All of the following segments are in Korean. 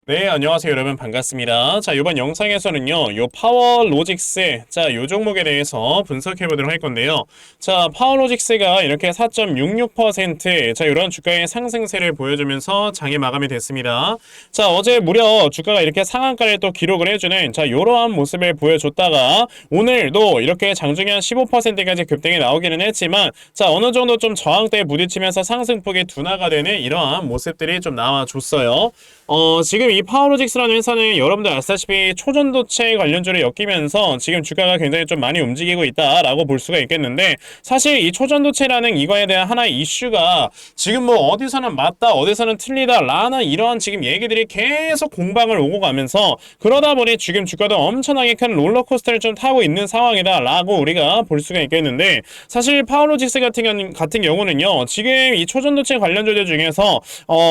네, 안녕하세요, 여러분. 반갑습니다. 자, 이번 영상에서는요, 요 파워로직스, 자, 요 종목에 대해서 분석해 보도록 할 건데요. 자, 파워로직스가 이렇게 4.66%, 자, 이런 주가의 상승세를 보여주면서 장이 마감이 됐습니다. 자, 어제 무려 주가가 이렇게 상한가를 또 기록을 해주는, 자, 요러한 모습을 보여줬다가, 오늘도 이렇게 장중에 한 15%까지 급등이 나오기는 했지만, 자, 어느 정도 좀 저항대에 부딪히면서 상승폭이 둔화가 되는 이러한 모습들이 좀 나와줬어요. 지금 이 파워로직스라는 회사는 여러분들 아시다시피 초전도체 관련주를 엮이면서 지금 주가가 굉장히 좀 많이 움직이고 있다라고 볼 수가 있겠는데, 사실 이 초전도체라는 이거에 대한 하나의 이슈가 지금 뭐 어디서는 맞다 어디서는 틀리다 라는 이런 지금 얘기들이 계속 공방을 오고 가면서, 그러다 보니 지금 주가도 엄청나게 큰 롤러코스터를 좀 타고 있는 상황이다 라고 우리가 볼 수가 있겠는데, 사실 파워로직스 같은 경우는요, 지금 이 초전도체 관련주들 중에서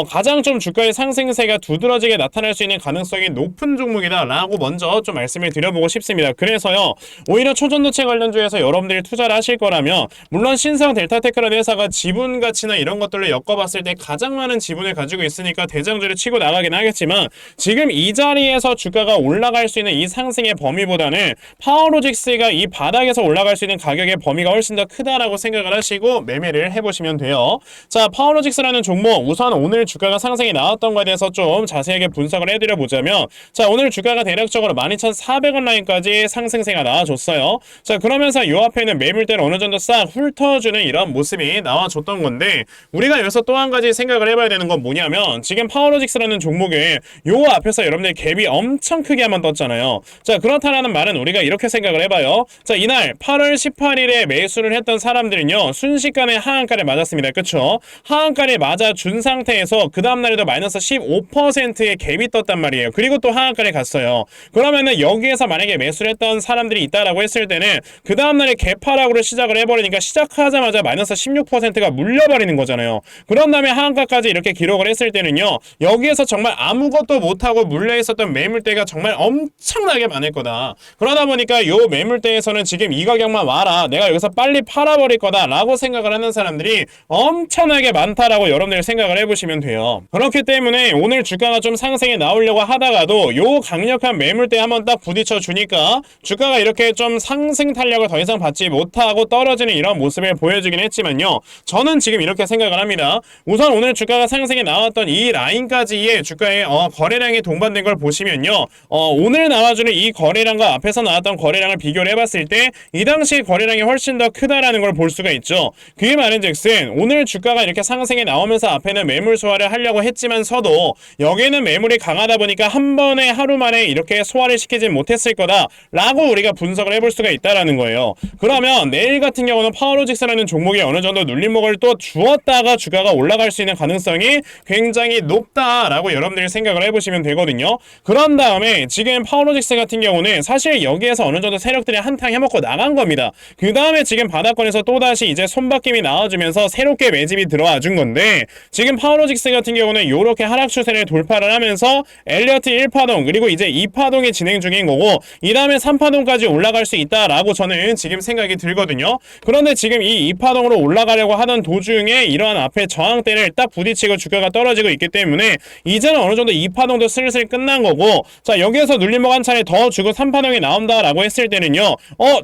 가장 좀 주가의 상승세가 두드러지게 나타날 수 있는 가능성이 높은 종목이다 라고 먼저 좀 말씀을 드려보고 싶습니다. 그래서요, 오히려 초전도체 관련주에서 여러분들이 투자를 하실 거라면, 물론 신성 델타테크라는 회사가 지분 가치나 이런 것들을 엮어봤을 때 가장 많은 지분을 가지고 있으니까 대장주를 치고 나가긴 하겠지만, 지금 이 자리에서 주가가 올라갈 수 있는 이 상승의 범위보다는 파워로직스가 이 바닥에서 올라갈 수 있는 가격의 범위가 훨씬 더 크다라고 생각을 하시고 매매를 해보시면 돼요. 자, 파워로직스라는 종목, 우선 오늘 주가가 상승이 나왔던 거에 대해서 좀 자세하게 분석을 해드려 보자면, 자, 오늘 주가가 대략적으로 12,400원 라인까지 상승세가 나와줬어요. 자, 그러면서 요 앞에는 매물대를 어느 정도 싹 훑어주는 이런 모습이 나와줬던 건데, 우리가 여기서 또 한 가지 생각을 해봐야 되는 건 뭐냐면, 지금 파워로직스라는 종목에 요 앞에서 여러분들 갭이 엄청 크게 한번 떴잖아요. 자, 그렇다라는 말은 우리가 이렇게 생각을 해봐요. 자, 이날 8월 18일에 매수를 했던 사람들은요, 순식간에 하한가를 맞았습니다. 그쵸? 하한가를 맞아준 상태에서 그 다음날에도 마이너스 15%의 갭이 떴단 말이에요. 그리고 또 하한가를 갔어요. 그러면은 여기에서 만약에 매수를 했던 사람들이 있다라고 했을 때는 그 다음날에 갭 하락으로 시작을 해버리니까 시작하자마자 마이너스 16%가 물려버리는 거잖아요. 그런 다음에 하한가까지 이렇게 기록을 했을 때는요, 여기에서 정말 아무것도 못하고 물려있었던 매물대가 정말 엄청나게 많을 거다. 그러다 보니까 요 매물대에서는 지금 이 가격만 와라, 내가 여기서 빨리 팔아버릴 거다 라고 생각을 하는 사람들이 엄청나게 많다라고 여러분들 생각을 해보시면 돼요. 그렇기 때문에 오늘 주가가 좀 상승이 나오려고 하다가도 요 강력한 매물대 한번 딱 부딪혀 주니까 주가가 이렇게 좀 상승 탄력을 더 이상 받지 못하고 떨어지는 이런 모습을 보여주긴 했지만요, 저는 지금 이렇게 생각을 합니다. 우선 오늘 주가가 상승이 나왔던 이 라인까지의 주가의 거래량이 동반된 걸 보시면요, 오늘 나와주는 이 거래량과 앞에서 나왔던 거래량을 비교를 해봤을 때 이 당시 거래량이 훨씬 더 크다라는 걸 볼 수가 있죠. 그게 말인즉슨 오늘 주가가 이렇게 상승이 나오면서 앞에는 매물 소화를 하려고 했지만서도 여기는 매물이 강하다 보니까 한 번에 하루 만에 이렇게 소화를 시키지 못했을 거다 라고 우리가 분석을 해볼 수가 있다라는 거예요. 그러면 내일 같은 경우는 파워로직스라는 종목이 어느 정도 눌림목을 또 주었다가 주가가 올라갈 수 있는 가능성이 굉장히 높다라고 여러분들이 생각을 해보시면 되거든요. 그런 다음에 지금 파워로직스 같은 경우는 사실 여기에서 어느 정도 세력들이 한탕 해먹고 나간 겁니다. 그 다음에 지금 바닥권에서 또다시 이제 손바뀜이 나와주면서 새롭게 매집이 들어와 준 건데, 지금 파워로직스 같은 경우는 이렇게 하락 추세를 돌파를 하면서 엘리어트 1파동 그리고 이제 2파동이 진행 중인 거고, 이 다음에 3파동까지 올라갈 수 있다라고 저는 지금 생각이 들거든요. 그런데 지금 이 2파동으로 올라가려고 하던 도중에 이러한 앞에 저항대를 딱 부딪히고 주가가 떨어지고 있기 때문에 이제는 어느 정도 2파동도 슬슬 끝난 거고, 자, 여기에서 눌림목 한 차례 더 주고 3파동이 나온다라고 했을 때는요,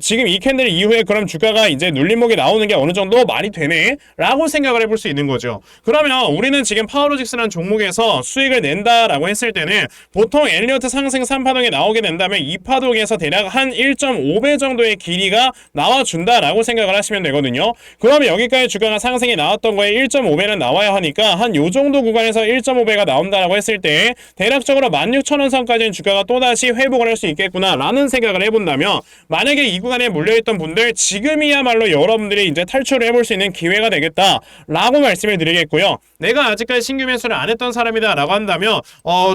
지금 이 캔들 이후에 그럼 주가가 이제 눌림목이 나오는 게 어느 정도 말이 되네 라고 생각을 해볼 수 있는 거죠. 그러면 우리는 지금 파워로직스라는 종목에서 수익을 낸다라고 했을 때는 보통 엘리어트 상승 3파동이 나오게 된다면 2파동에서 대략 한 1.5배 정도의 길이가 나와준다라고 생각을 하시면 되거든요. 그러면 여기까지 주가가 상승이 나왔던 거에 1.5배는 나와야 하니까 한 요 정도 구간에서 1.5배가 나온다라고 했을 때 대략적으로 16,000원 선까지는 주가가 또다시 회복을 할 수 있겠구나 라는 생각을 해본다면, 만약에 이 구간에 물려있던 분들 지금이야말로 여러분들이 이제 탈출을 해볼 수 있는 기회가 되겠다 라고 말씀을 드리겠고요. 내가 아직까지 신규 매수를 안 했던 사람이다 라고 한다면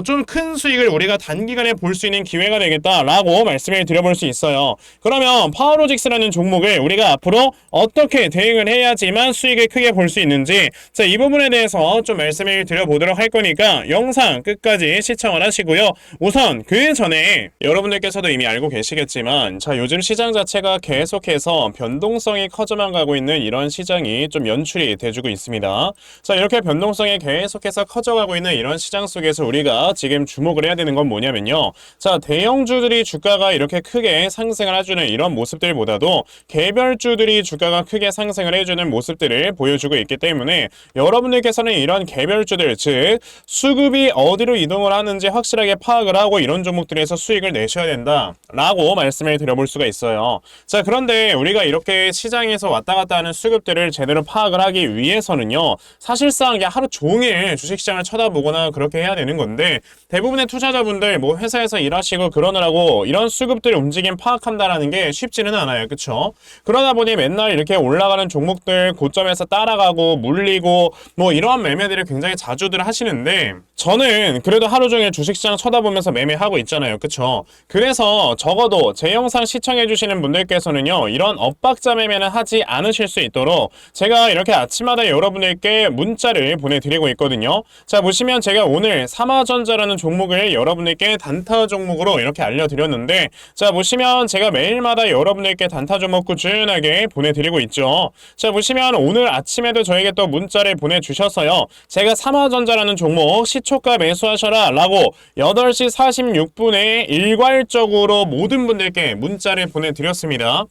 좀 큰 수익을 우리가 단기간에 볼 수 있는 기회가 되겠다 라고 말씀을 드려볼 수 있어요. 그러면 파워로직스라는 종목을 우리가 앞으로 어떻게 대응을 해야지만 수익을 크게 볼 수 있는지, 자, 이 부분에 대해서 좀 말씀을 드려보도록 할 거니까 영상 끝까지 시청을 하시고요. 우선 그 전에 여러분들께서도 이미 알고 계시겠지만, 자, 요즘 시장 자체가 계속해서 변동성이 커져만 가고 있는 이런 시장이 좀 연출이 돼주고 있습니다. 자, 이렇게 변동성이 계속해서 커져가고 있는 이런 시장 속에서 우리가 우리가 지금 주목을 해야 되는 건 뭐냐면요. 자, 대형주들이 주가가 이렇게 크게 상승을 해주는 이런 모습들보다도 개별주들이 주가가 크게 상승을 해주는 모습들을 보여주고 있기 때문에 여러분들께서는 이런 개별주들, 즉 수급이 어디로 이동을 하는지 확실하게 파악을 하고 이런 종목들에서 수익을 내셔야 된다라고 말씀을 드려볼 수가 있어요. 자, 그런데 우리가 이렇게 시장에서 왔다 갔다 하는 수급들을 제대로 파악을 하기 위해서는요, 사실상 그냥 하루 종일 주식시장을 쳐다보거나 그렇게 해야 되는 건데, 대부분의 투자자분들 뭐 회사에서 일하시고 그러느라고 이런 수급들 움직임 파악한다라는 게 쉽지는 않아요. 그쵸? 그러다 보니 맨날 이렇게 올라가는 종목들 고점에서 따라가고 물리고 뭐 이러한 매매들을 굉장히 자주들 하시는데, 저는 그래도 하루 종일 주식시장 쳐다보면서 매매하고 있잖아요. 그쵸? 그래서 적어도 제 영상 시청해주시는 분들께서는요, 이런 엇박자 매매는 하지 않으실 수 있도록 제가 이렇게 아침마다 여러분들께 문자를 보내드리고 있거든요. 자, 보시면 제가 오늘 삼화전자라는 종목을 여러분들께 단타 종목으로 이렇게 알려드렸는데, 자, 보시면 제가 매일마다 여러분들께 단타 종목 꾸준하게 보내드리고 있죠. 자, 보시면 오늘 아침에도 저에게 또 문자를 보내주셔서요, 제가 삼화전자라는 종목 시초가 매수하셔라 라고 8시 46분에 일괄적으로 모든 분들께 문자를 보내드렸습니다.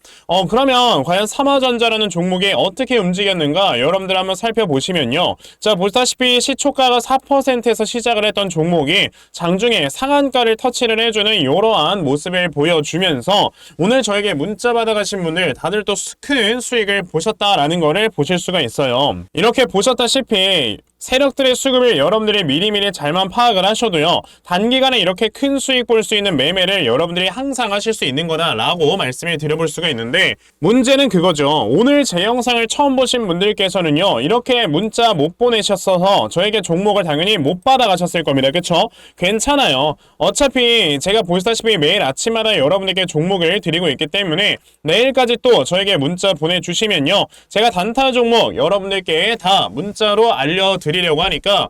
그러면 과연 삼화전자라는 종목이 어떻게 움직였는가 여러분들 한번 살펴보시면요, 자, 보시다시피 시초가가 4%에서 시작을 했던 종목이 장중에 상한가를 터치를 해주는 이러한 모습을 보여주면서 오늘 저에게 문자 받아가신 분들 다들 또 큰 수익을 보셨다라는 거를 보실 수가 있어요. 이렇게 보셨다시피 세력들의 수급을 여러분들이 미리미리 잘만 파악을 하셔도요, 단기간에 이렇게 큰 수익 볼 수 있는 매매를 여러분들이 항상 하실 수 있는 거다라고 말씀을 드려볼 수가 있는데, 문제는 그거죠. 오늘 제 영상을 처음 보신 분들께서는요, 이렇게 문자 못 보내셨어서 저에게 종목을 당연히 못 받아가셨을 겁니다. 그쵸? 괜찮아요. 어차피 제가 보시다시피 매일 아침마다 여러분에게 종목을 드리고 있기 때문에 내일까지 또 저에게 문자 보내주시면요, 제가 단타 종목 여러분들께 다 문자로 알려드리려고 하니까,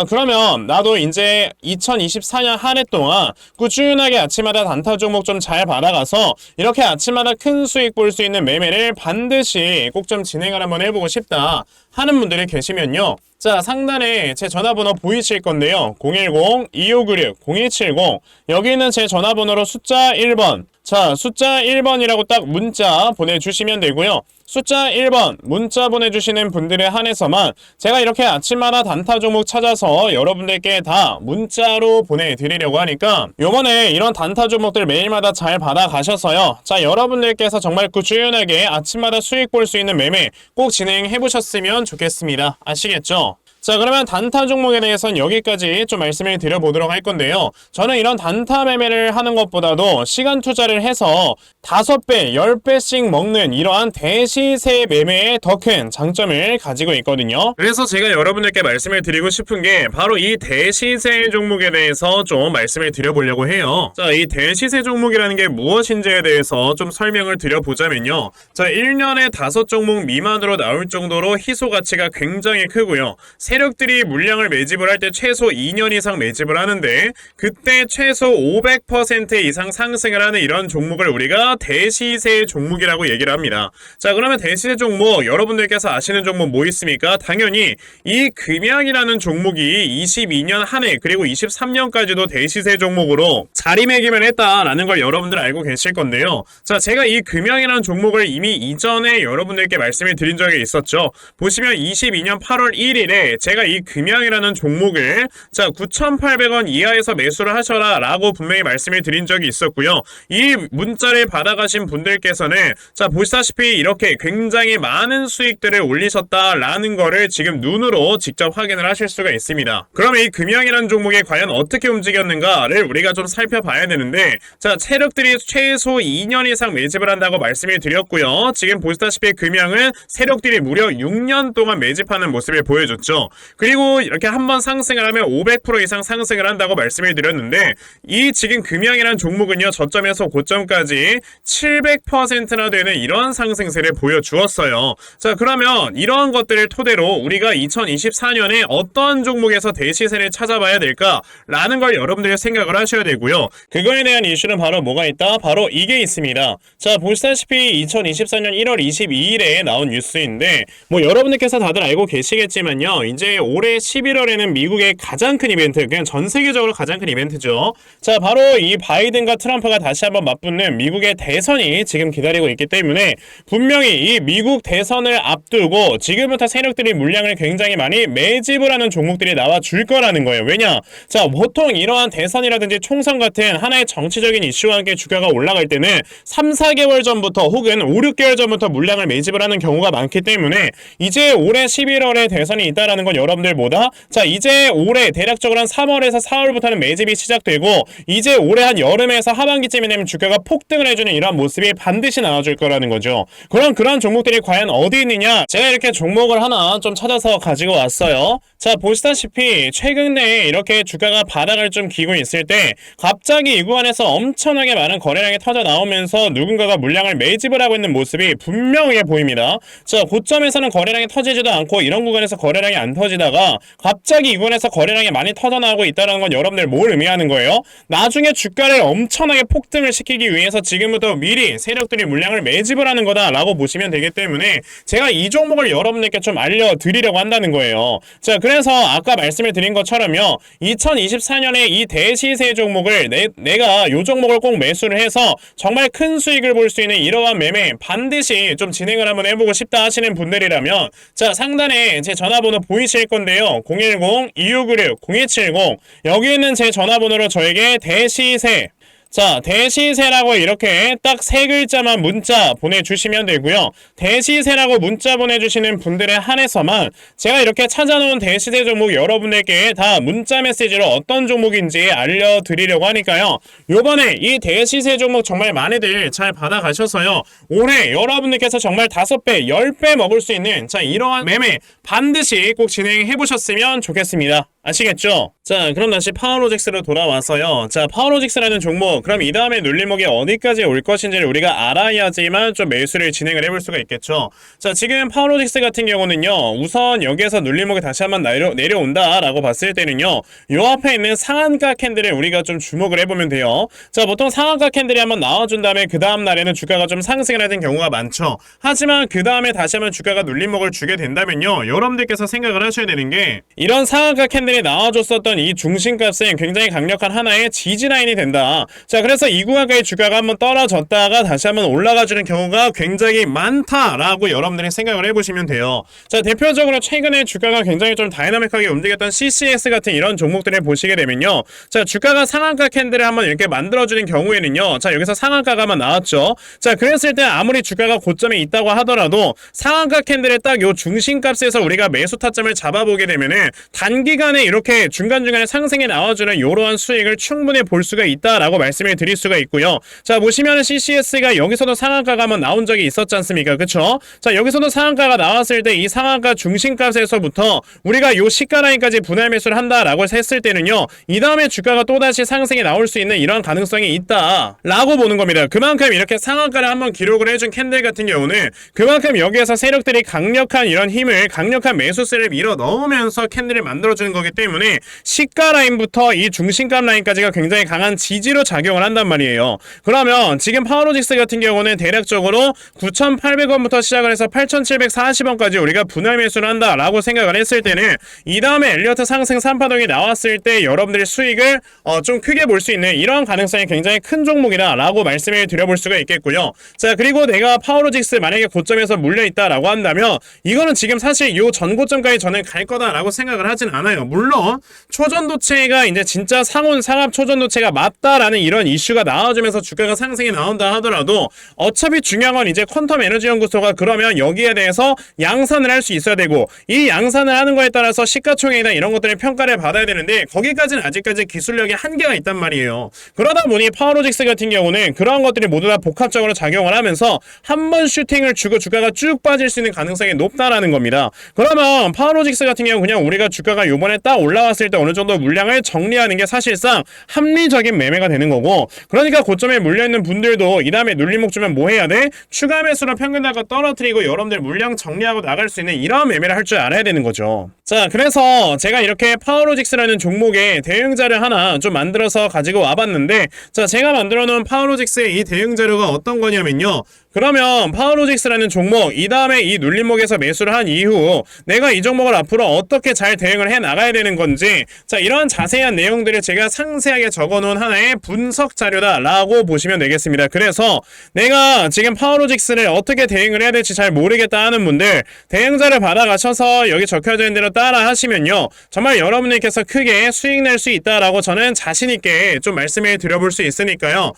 그러면 나도 이제 2024년 한 해 동안 꾸준하게 아침마다 단타 종목 좀 잘 받아가서 이렇게 아침마다 큰 수익 볼 수 있는 매매를 반드시 꼭 좀 진행을 한번 해보고 싶다 하는 분들이 계시면요, 자, 상단에 제 전화번호 보이실 건데요, 010-2596-0270, 여기 있는 제 전화번호로 숫자 1번, 자, 숫자 1번이라고 딱 문자 보내주시면 되고요. 숫자 1번 문자 보내주시는 분들에 한해서만 제가 이렇게 아침마다 단타 종목 찾아서 여러분들께 다 문자로 보내드리려고 하니까 요번에 이런 단타 종목들 매일마다 잘 받아가셔서요, 자, 여러분들께서 정말 꾸준하게 아침마다 수익 볼 수 있는 매매 꼭 진행해보셨으면 좋겠습니다. 아시겠죠? 자, 그러면 단타 종목에 대해서는 여기까지 좀 말씀을 드려보도록 할 건데요, 저는 이런 단타 매매를 하는 것보다도 시간 투자를 해서 5배, 10배씩 먹는 이러한 대시세 매매에 더 큰 장점을 가지고 있거든요. 그래서 제가 여러분들께 말씀을 드리고 싶은 게 바로 이 대시세 종목에 대해서 좀 말씀을 드려보려고 해요. 자, 이 대시세 종목이라는 게 무엇인지에 대해서 좀 설명을 드려보자면요, 자, 1년에 5종목 미만으로 나올 정도로 희소 가치가 굉장히 크고요, 세력들이 물량을 매집을 할 때 최소 2년 이상 매집을 하는데 그때 최소 500% 이상 상승을 하는 이런 종목을 우리가 대시세 종목이라고 얘기를 합니다. 자, 그러면 대시세 종목 여러분들께서 아시는 종목 뭐 있습니까? 당연히 이 금양이라는 종목이 22년 한 해 그리고 23년까지도 대시세 종목으로 자리매김을 했다라는 걸 여러분들 알고 계실 건데요, 자, 제가 이 금양이라는 종목을 이미 이전에 여러분들께 말씀을 드린 적이 있었죠. 보시면 22년 8월 1일에 제가 이 금양이라는 종목을, 자, 9,800원 이하에서 매수를 하셔라 라고 분명히 말씀을 드린 적이 있었고요, 이 문자를 받아가신 분들께서는, 자, 보시다시피 이렇게 굉장히 많은 수익들을 올리셨다라는 거를 지금 눈으로 직접 확인을 하실 수가 있습니다. 그럼 이 금양이라는 종목이 과연 어떻게 움직였는가를 우리가 좀 살펴봐야 되는데, 자, 세력들이 최소 2년 이상 매집을 한다고 말씀을 드렸고요, 지금 보시다시피 금양은 세력들이 무려 6년 동안 매집하는 모습을 보여줬죠. 그리고 이렇게 한번 상승을 하면 500% 이상 상승을 한다고 말씀을 드렸는데, 이 지금 금양이라는 종목은요, 저점에서 고점까지 700%나 되는 이런 상승세를 보여주었어요. 자, 그러면 이러한 것들을 토대로 우리가 2024년에 어떤 종목에서 대시세를 찾아봐야 될까라는 걸 여러분들이 생각을 하셔야 되고요, 그거에 대한 이슈는 바로 뭐가 있다? 바로 이게 있습니다. 자, 보시다시피 2024년 1월 22일에 나온 뉴스인데, 뭐 여러분들께서 다들 알고 계시겠지만요, 이제 올해 11월에는 미국의 가장 큰 이벤트, 그냥 전 세계적으로 가장 큰 이벤트죠. 자, 바로 이 바이든과 트럼프가 다시 한번 맞붙는 미국의 대선이 지금 기다리고 있기 때문에 분명히 이 미국 대선을 앞두고 지금부터 세력들이 물량을 굉장히 많이 매집을 하는 종목들이 나와 줄 거라는 거예요. 왜냐? 자, 보통 이러한 대선이라든지 총선 같은 하나의 정치적인 이슈와 함께 주가가 올라갈 때는 3, 4개월 전부터 혹은 5, 6개월 전부터 물량을 매집을 하는 경우가 많기 때문에 이제 올해 11월에 대선이 있다라는 건 여러분들 뭐다? 자, 이제 올해 대략적으로 한 3월에서 4월부터는 매집이 시작되고 이제 올해 한 여름에서 하반기쯤이 되면 주가가 폭등을 해주는 이런 모습이 반드시 나와줄 거라는 거죠. 그럼 그런 종목들이 과연 어디 있느냐? 제가 이렇게 종목을 하나 좀 찾아서 가지고 왔어요. 자, 보시다시피 최근에 이렇게 주가가 바닥을 좀 기고 있을 때 갑자기 이 구간에서 엄청나게 많은 거래량이 터져 나오면서 누군가가 물량을 매집을 하고 있는 모습이 분명해 보입니다. 자, 고점에서는 거래량이 터지지도 않고 이런 구간에서 거래량이 안 터지다가 갑자기 이 구간에서 거래량이 많이 터져 나오고 있다는 건 여러분들 뭘 의미하는 거예요? 나중에 주가를 엄청나게 폭등을 시키기 위해서 지금부터 미리 세력들이 물량을 매집을 하는 거다라고 보시면 되기 때문에 제가 이 종목을 여러분들께 좀 알려드리려고 한다는 거예요. 자, 그래서 아까 말씀을 드린 것처럼요, 2024년에 이 대시세 종목을 내가 이 종목을 꼭 매수를 해서 정말 큰 수익을 볼 수 있는 이러한 매매 반드시 좀 진행을 한번 해보고 싶다 하시는 분들이라면 자, 상단에 제 전화번호 보이실 건데요, 010-2696-0270 여기 있는 제 전화번호로 저에게 대시세, 자, 대시세라고 이렇게 딱 세 글자만 문자 보내주시면 되고요. 대시세라고 문자 보내주시는 분들에 한해서만 제가 이렇게 찾아놓은 대시세 종목 여러분들께 다 문자 메시지로 어떤 종목인지 알려드리려고 하니까요. 요번에 이 대시세 종목 정말 많이들 잘 받아가셔서요, 올해 여러분들께서 정말 5배, 10배 먹을 수 있는 자, 이러한 매매 반드시 꼭 진행해보셨으면 좋겠습니다. 아시겠죠? 자, 그럼 다시 파워로직스로 돌아와서요. 자, 파워로직스라는 종목, 그럼 이 다음에 눌림목이 어디까지 올 것인지를 우리가 알아야지만 좀 매수를 진행을 해볼 수가 있겠죠. 자, 지금 파워로직스 같은 경우는요, 우선 여기에서 눌림목이 다시 한번 내려온다 라고 봤을 때는요, 요 앞에 있는 상한가 캔들을 우리가 좀 주목을 해보면 돼요. 자, 보통 상한가 캔들이 한번 나와준 다음에 그 다음 날에는 주가가 좀 상승을 하는 경우가 많죠. 하지만 그 다음에 다시 한번 주가가 눌림목을 주게 된다면요, 여러분들께서 생각을 하셔야 되는 게 이런 상한가 캔들이 나와줬었던 이 중심값은 굉장히 강력한 하나의 지지라인이 된다. 자, 그래서 이 구간까지 주가가 한번 떨어졌다가 다시 한번 올라가주는 경우가 굉장히 많다라고 여러분들이 생각을 해보시면 돼요. 자, 대표적으로 최근에 주가가 굉장히 좀 다이나믹하게 움직였던 CCS 같은 이런 종목들을 보시게 되면요, 자, 주가가 상한가 캔들을 한번 이렇게 만들어주는 경우에는요, 자, 여기서 상한가가 한번 나왔죠. 자, 그랬을 때 아무리 주가가 고점에 있다고 하더라도 상한가 캔들의 딱 요 중심값에서 우리가 매수 타점을 잡아보게 되면은 단기간에 이렇게 중간중간에 상승이 나와주는 이러한 수익을 충분히 볼 수가 있다라고 말씀을 드릴 수가 있고요. 자, 보시면은 CCS가 여기서도 상한가가 한번 나온 적이 있었지 않습니까? 그쵸? 자, 여기서도 상한가가 나왔을 때 이 상한가 중심값에서부터 우리가 요 시가 라인까지 분할 매수를 한다라고 했을 때는요, 이 다음에 주가가 또다시 상승이 나올 수 있는 이런 가능성이 있다라고 보는 겁니다. 그만큼 이렇게 상한가를 한번 기록을 해준 캔들 같은 경우는 그만큼 여기에서 세력들이 강력한 이런 힘을, 강력한 매수세를 밀어 넣으면서 캔들을 만들어주는 거기 때문에 시가 라인부터 이 중심값 라인까지가 굉장히 강한 지지로 작용을 한단 말이에요. 그러면 지금 파워로직스 같은 경우는 대략적으로 9,800원부터 시작을 해서 8,740원까지 우리가 분할 매수를 한다라고 생각을 했을 때는 이 다음에 엘리어트 상승 3파동이 나왔을 때 여러분들의 수익을 좀 크게 볼 수 있는 이런 가능성이 굉장히 큰 종목이다라고 말씀을 드려볼 수가 있겠고요. 자, 그리고 내가 파워로직스 만약에 고점에서 물려있다라고 한다면 이거는 지금 사실 요 전고점까지 저는 갈 거다라고 생각을 하진 않아요. 물론 초전도체가 이제 진짜 상합 초전도체가 맞다라는 이런 이슈가 나와주면서 주가가 상승이 나온다 하더라도 어차피 중요한 건 이제 퀀텀 에너지 연구소가 그러면 여기에 대해서 양산을 할 수 있어야 되고 이 양산을 하는 거에 따라서 시가총액이나 이런 것들을 평가를 받아야 되는데 거기까지는 아직까지 기술력이 한계가 있단 말이에요. 그러다 보니 파워로직스 같은 경우는 그런 것들이 모두 다 복합적으로 작용을 하면서 한 번 슈팅을 주고 주가가 쭉 빠질 수 있는 가능성이 높다라는 겁니다. 그러면 파워로직스 같은 경우 그냥 우리가 주가가 요번에 딱 올라왔을 때 어느 정도 물량을 정리하는 게 사실상 합리적인 매매가 되는 거고, 그러니까 고점에 물려있는 분들도 이 다음에 눌림목 주면 뭐 해야 돼? 추가 매수로 평균 단가 떨어뜨리고 여러분들 물량 정리하고 나갈 수 있는 이런 매매를 할 줄 알아야 되는 거죠. 자, 그래서 제가 이렇게 파워로직스라는 종목의 대응자를 하나 좀 만들어서 가지고 와봤는데, 자, 제가 만들어 놓은 파워로직스의 이 대응자료가 어떤 거냐면요, 그러면 파워로직스라는 종목, 이 다음에 이 눌림목에서 매수를 한 이후 내가 이 종목을 앞으로 어떻게 잘 대응을 해 나가야 되는 건지, 자, 이런 자세한 내용들을 제가 상세하게 적어놓은 하나의 분석 자료다라고 보시면 되겠습니다. 그래서 내가 지금 파워로직스를 어떻게 대응을 해야 될지 잘 모르겠다 하는 분들, 대응자를 받아가셔서 여기 적혀져 있는 대로 따라 하시면요, 정말 여러분들께서 크게 수익 낼 수 있다라고 저는 자신있게 좀 말씀을 드려볼 수 있으니까요.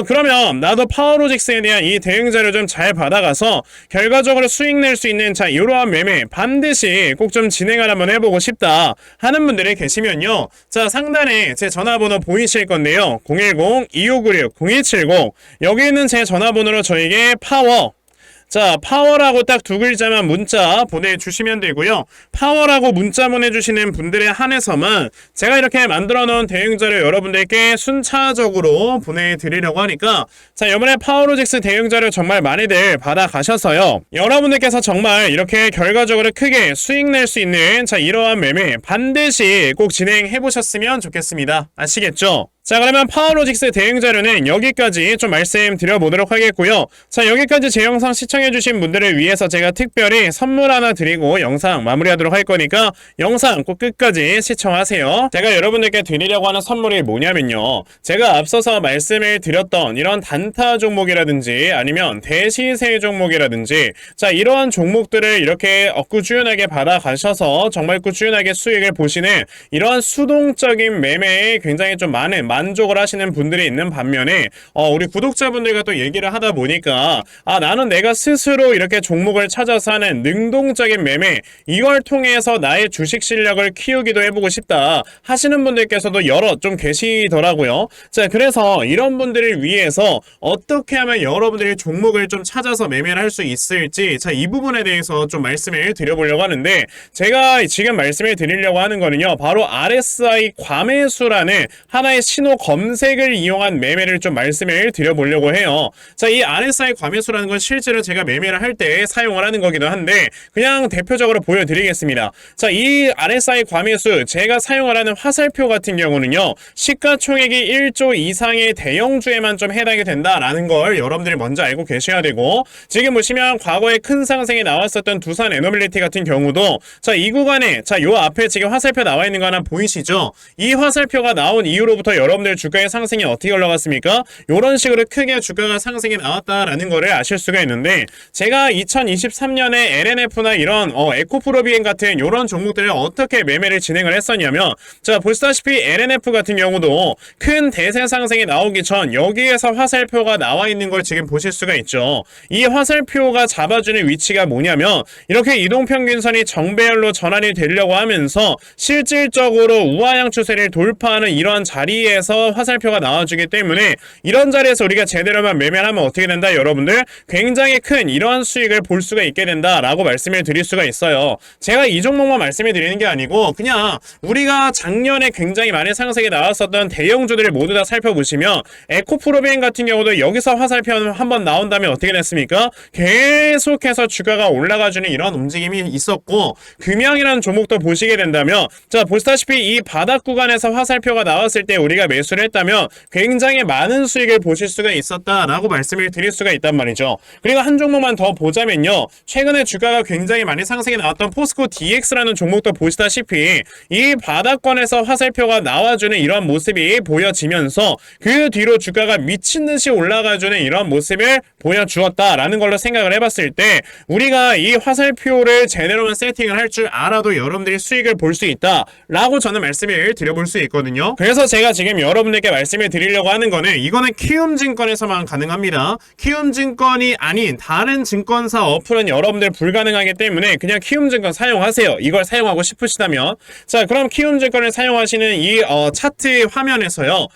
그러면 나도 파워로직스에 대한 이 대응자를 좀 잘 받아가서 결과적으로 수익 낼 수 있는, 자, 이러한 매매 반드시 꼭 좀 진행을 한번 해보고 싶다 하는 분들이 계시면요, 자, 상단에 제 전화번호 보이실 건데요, 010-2596-0170, 여기 있는 제 전화번호로 저에게 자, 파워라고 딱 두 글자만 문자 보내주시면 되고요. 파워라고 문자 보내주시는 분들에 한해서만 제가 이렇게 만들어 놓은 대응자료 여러분들께 순차적으로 보내드리려고 하니까, 자, 이번에 파워로직스 대응자료 정말 많이들 받아가셔서요, 여러분들께서 정말 이렇게 결과적으로 크게 수익 낼 수 있는, 자, 이러한 매매 반드시 꼭 진행해 보셨으면 좋겠습니다. 아시겠죠? 자, 그러면 파워로직스 대응자료는 여기까지 좀 말씀드려보도록 하겠고요. 자, 여기까지 제 영상 시청해주신 분들을 위해서 제가 특별히 선물 하나 드리고 영상 마무리하도록 할 거니까 영상 꼭 끝까지 시청하세요. 제가 여러분들께 드리려고 하는 선물이 뭐냐면요, 제가 앞서서 말씀을 드렸던 이런 단타 종목이라든지 아니면 대시세 종목이라든지, 자, 이러한 종목들을 이렇게 꾸준하게 받아가셔서 정말 꾸준하게 수익을 보시는 이러한 수동적인 매매에 굉장히 좀 많은 만족을 하시는 분들이 있는 반면에, 우리 구독자분들과 또 얘기를 하다 보니까, 나는 내가 스스로 이렇게 종목을 찾아서 하는 능동적인 매매, 이걸 통해서 나의 주식 실력을 키우기도 해보고 싶다 하시는 분들께서도 여러 좀 계시더라고요. 자, 그래서 이런 분들을 위해서 어떻게 하면 여러분들이 종목을 좀 찾아서 매매를 할 수 있을지, 자, 이 부분에 대해서 좀 말씀을 드려보려고 하는데, 제가 지금 말씀을 드리려고 하는 거는요, 바로 RSI 과매수라는 하나의 신호 검색을 이용한 매매를 좀 말씀을 드려보려고 해요. 자, 이 RSI 과매수라는 건 실제로 제가 매매를 할 때 사용을 하는 거기도 한데, 그냥 대표적으로 보여드리겠습니다. 자, 이 RSI 과매수, 제가 사용을 하는 화살표 같은 경우는요, 시가총액이 1조 이상의 대형주에만 좀 해당이 된다라는 걸 여러분들이 먼저 알고 계셔야 되고, 지금 보시면 과거에 큰 상승이 나왔었던 두산 에너빌리티 같은 경우도, 자, 이 구간에, 자, 요 앞에 지금 화살표 나와 있는 거 하나 보이시죠? 이 화살표가 나온 이후로부터 여러분들 주가의 상승이 어떻게 올라갔습니까? 이런 식으로 크게 주가가 상승이 나왔다라는 거를 아실 수가 있는데, 제가 2023년에 LNF나 이런 에코프로비엔 같은 이런 종목들을 어떻게 매매를 진행을 했었냐면, 자, 보시다시피 LNF 같은 경우도 큰 대세 상승이 나오기 전 여기에서 화살표가 나와 있는 걸 지금 보실 수가 있죠. 이 화살표가 잡아주는 위치가 뭐냐면, 이렇게 이동평균선이 정배열로 전환이 되려고 하면서 실질적으로 우하향 추세를 돌파하는 이러한 자리에서 화살표가 나와주기 때문에, 이런 자리에서 우리가 제대로만 매매를 하면 어떻게 된다, 여러분들? 굉장히 큰 이러한 수익을 볼 수가 있게 된다라고 말씀을 드릴 수가 있어요. 제가 이 종목만 말씀을 드리는 게 아니고, 그냥 우리가 작년에 굉장히 많은 상승이 나왔었던 대형주들을 모두 다 살펴보시면, 에코프로비엔 같은 경우도 여기서 화살표 한번 나온다면 어떻게 됐습니까? 계속해서 주가가 올라가주는 이런 움직임이 있었고, 금양이라는 종목도 보시게 된다면, 자, 보시다시피 이 바닥 구간에서 화살표가 나왔을 때 우리가 매수를 했다면 굉장히 많은 수익을 보실 수가 있었다라고 말씀을 드릴 수가 있단 말이죠. 그리고 한 종목만 더 보자면요, 최근에 주가가 굉장히 많이 상승이 나왔던 포스코 DX라는 종목도 보시다시피 이 바닥권에서 화살표가 나와주는 이런 모습이 보여지면서 그 뒤로 주가가 미친듯이 올라가주는 이런 모습을 보여주었다라는 걸로 생각을 해봤을 때, 우리가 이 화살표를 제대로만 세팅을 할 줄 알아도 여러분들이 수익을 볼 수 있다라고 저는 말씀을 드려볼 수 있거든요. 그래서 제가 지금 여러분들께 말씀을 드리려고 하는 거는, 이거는 키움증권에서만 가능합니다. 키움증권이 아닌 다른 증권사 어플은 여러분들 불가능하기 때문에 그냥 키움증권 사용하세요. 이걸 사용하고 싶으시다면. 자, 그럼 키움증권을 사용하시는 이 차트 화면에서요,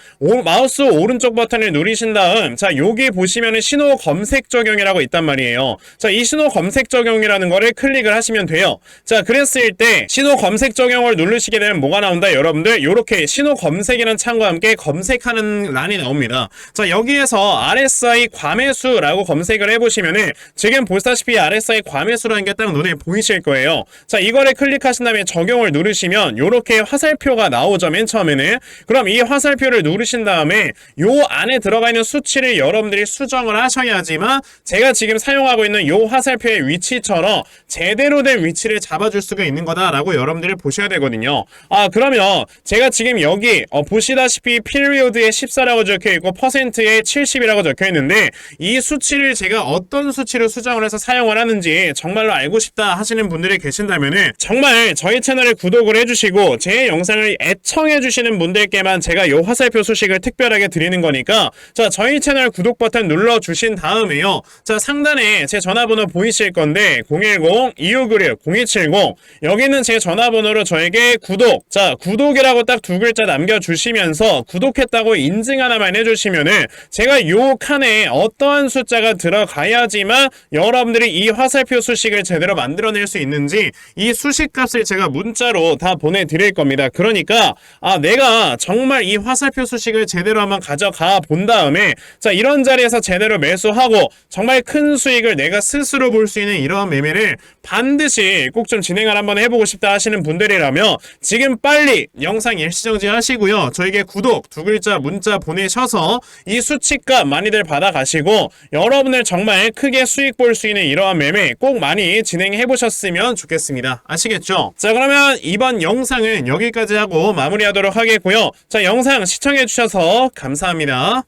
마우스 오른쪽 버튼을 누르신 다음, 자, 여기 보시면은 신호 검색 적용이라고 있단 말이에요. 자, 이 신호 검색 적용이라는 거를 클릭을 하시면 돼요. 자, 그랬을 때 신호 검색 적용을 누르시게 되면 뭐가 나온다, 여러분들? 요렇게 신호 검색이라는 창과 키워드와 함께 검색하는 란이 나옵니다. 자, 여기에서 RSI 과매수라고 검색을 해보시면은 지금 보시다시피 RSI 과매수라는 게 딱 눈에 보이실 거예요. 자, 이거를 클릭하신 다음에 적용을 누르시면 요렇게 화살표가 나오죠, 맨 처음에는. 그럼 이 화살표를 누르신 다음에 요 안에 들어가 있는 수치를 여러분들이 수정을 하셔야지만 제가 지금 사용하고 있는 요 화살표의 위치처럼 제대로 된 위치를 잡아줄 수가 있는 거다라고 여러분들이 보셔야 되거든요. 그러면 제가 지금 여기 보시다시피 피리오드에 14라고 적혀있고 퍼센트에 70이라고 적혀있는데 이 수치를 제가 어떤 수치로 수정을 해서 사용을 하는지 정말로 알고 싶다 하시는 분들이 계신다면은 정말 저희 채널을 구독을 해주시고 제 영상을 애청해주시는 분들께만 제가 요 화살표 소식을 특별하게 드리는 거니까 자, 저희 채널 구독 버튼 눌러주신 다음에요. 자, 상단에 제 전화번호 보이실 건데 010-2596-0270 여기는 제 전화번호로 저에게 구독, 자, 구독이라고 딱 두 글자 남겨주시면서 구독했다고 인증 하나만 해주시면은 제가 요 칸에 어떠한 숫자가 들어가야지만 여러분들이 이 화살표 수식을 제대로 만들어낼 수 있는지 이 수식 값을 제가 문자로 다 보내드릴 겁니다. 그러니까 내가 정말 이 화살표 수식을 제대로 한번 가져가 본 다음에 자, 이런 자리에서 제대로 매수하고 정말 큰 수익을 내가 스스로 볼 수 있는 이러한 매매를 반드시 꼭 좀 진행을 한번 해보고 싶다 하시는 분들이라면 지금 빨리 영상 일시정지 하시고요. 저에게 구독 두 글자 문자 보내셔서 이 수치값 많이들 받아가시고 여러분들 정말 크게 수익 볼 수 있는 이러한 매매 꼭 많이 진행해 보셨으면 좋겠습니다. 아시겠죠? 자, 그러면 이번 영상은 여기까지 하고 마무리하도록 하겠고요. 자, 영상 시청해 주셔서 감사합니다.